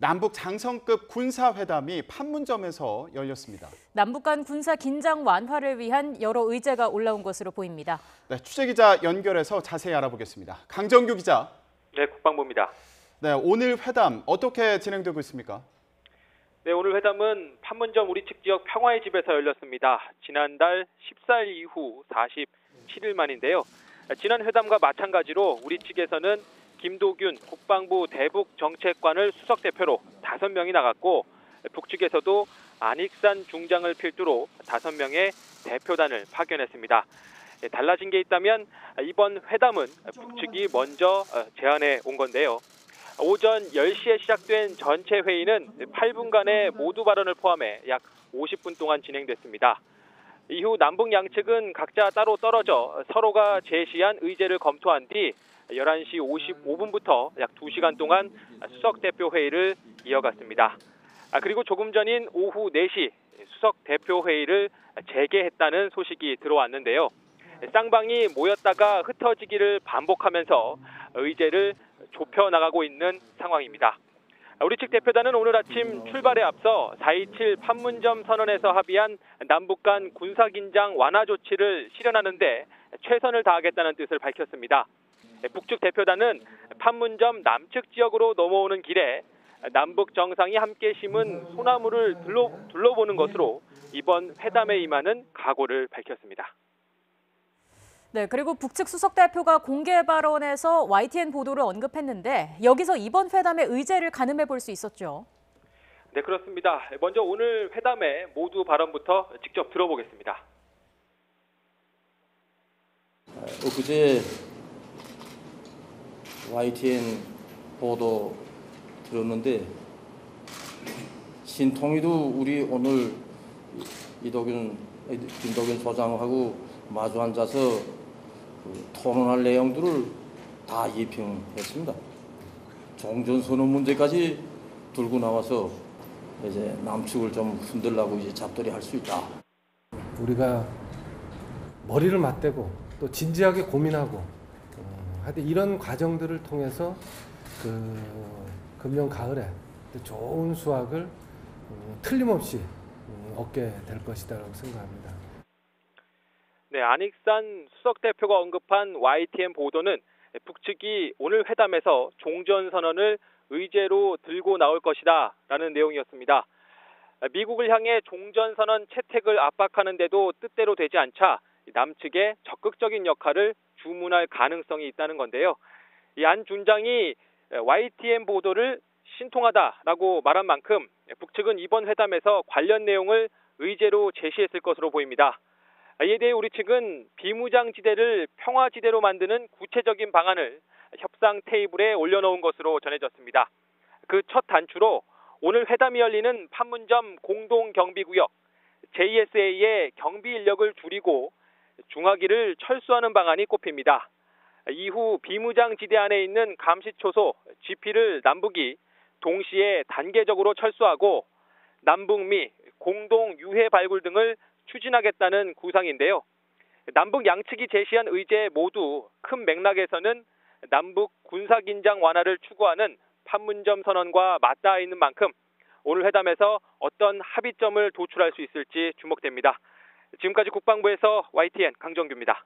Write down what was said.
남북 장성급 군사회담이 판문점에서 열렸습니다. 남북 간 군사 긴장 완화를 위한 여러 의제가 올라온 것으로 보입니다. 네, 취재기자 연결해서 자세히 알아보겠습니다. 강정규 기자. 네, 국방부입니다. 네, 오늘 회담 어떻게 진행되고 있습니까? 네, 오늘 회담은 판문점 우리 측 지역 평화의 집에서 열렸습니다. 지난달 14일 이후 47일 만인데요. 지난 회담과 마찬가지로 우리 측에서는 김도균 국방부 대북정책관을 수석대표로 5명이 나갔고, 북측에서도 안익산 중장을 필두로 5명의 대표단을 파견했습니다. 달라진 게 있다면 이번 회담은 북측이 먼저 제안해 온 건데요. 오전 10시에 시작된 전체 회의는 8분간의 모두 발언을 포함해 약 50분 동안 진행됐습니다. 이후 남북 양측은 각자 따로 떨어져 서로가 제시한 의제를 검토한 뒤 11시 55분부터 약 2시간 동안 수석대표 회의를 이어갔습니다. 그리고 조금 전인 오후 4시 수석대표 회의를 재개했다는 소식이 들어왔는데요. 쌍방이 모였다가 흩어지기를 반복하면서 의제를 좁혀나가고 있는 상황입니다. 우리 측 대표단은 오늘 아침 출발에 앞서 4.27 판문점 선언에서 합의한 남북 간 군사긴장 완화 조치를 실현하는 데 최선을 다하겠다는 뜻을 밝혔습니다. 북측 대표단은 판문점 남측 지역으로 넘어오는 길에 남북 정상이 함께 심은 소나무를 둘러보는 것으로 이번 회담에 임하는 각오를 밝혔습니다. 네, 그리고 북측 수석 대표가 공개 발언에서 YTN 보도를 언급했는데 여기서 이번 회담의 의제를 가늠해 볼 수 있었죠. 네, 그렇습니다. 먼저 오늘 회담의 모두 발언부터 직접 들어보겠습니다. 엊그제 YTN 보도 들었는데 신통이도 우리 오늘 김도균 소장하고 마주 앉아서 토론할 내용들을 다 예평했습니다. 종전선언 문제까지 들고 나와서 이제 남측을 좀 흔들라고 이제 잡돌이 할 수 있다. 우리가 머리를 맞대고 또 진지하게 고민하고 하여튼 이런 과정들을 통해서 금년 가을에 좋은 수확을 틀림없이 얻게 될 것이다라고 생각합니다. 네, 안익산 수석대표가 언급한 YTN 보도는 북측이 오늘 회담에서 종전선언을 의제로 들고 나올 것이다 라는 내용이었습니다. 미국을 향해 종전선언 채택을 압박하는데도 뜻대로 되지 않자 남측의 적극적인 역할을 주문할 가능성이 있다는 건데요. 이 안 준장이 YTN 보도를 신통하다라고 말한 만큼 북측은 이번 회담에서 관련 내용을 의제로 제시했을 것으로 보입니다. 이에 대해 우리 측은 비무장지대를 평화지대로 만드는 구체적인 방안을 협상 테이블에 올려놓은 것으로 전해졌습니다. 그 첫 단추로 오늘 회담이 열리는 판문점 공동경비구역 JSA의 경비 인력을 줄이고 중화기를 철수하는 방안이 꼽힙니다. 이후 비무장지대 안에 있는 감시초소 GP를 남북이 동시에 단계적으로 철수하고 남북미 공동 유해 발굴 등을 추진하겠다는 구상인데요. 남북 양측이 제시한 의제 모두 큰 맥락에서는 남북 군사긴장 완화를 추구하는 판문점 선언과 맞닿아 있는 만큼 오늘 회담에서 어떤 합의점을 도출할 수 있을지 주목됩니다. 지금까지 국방부에서 YTN 강정규입니다.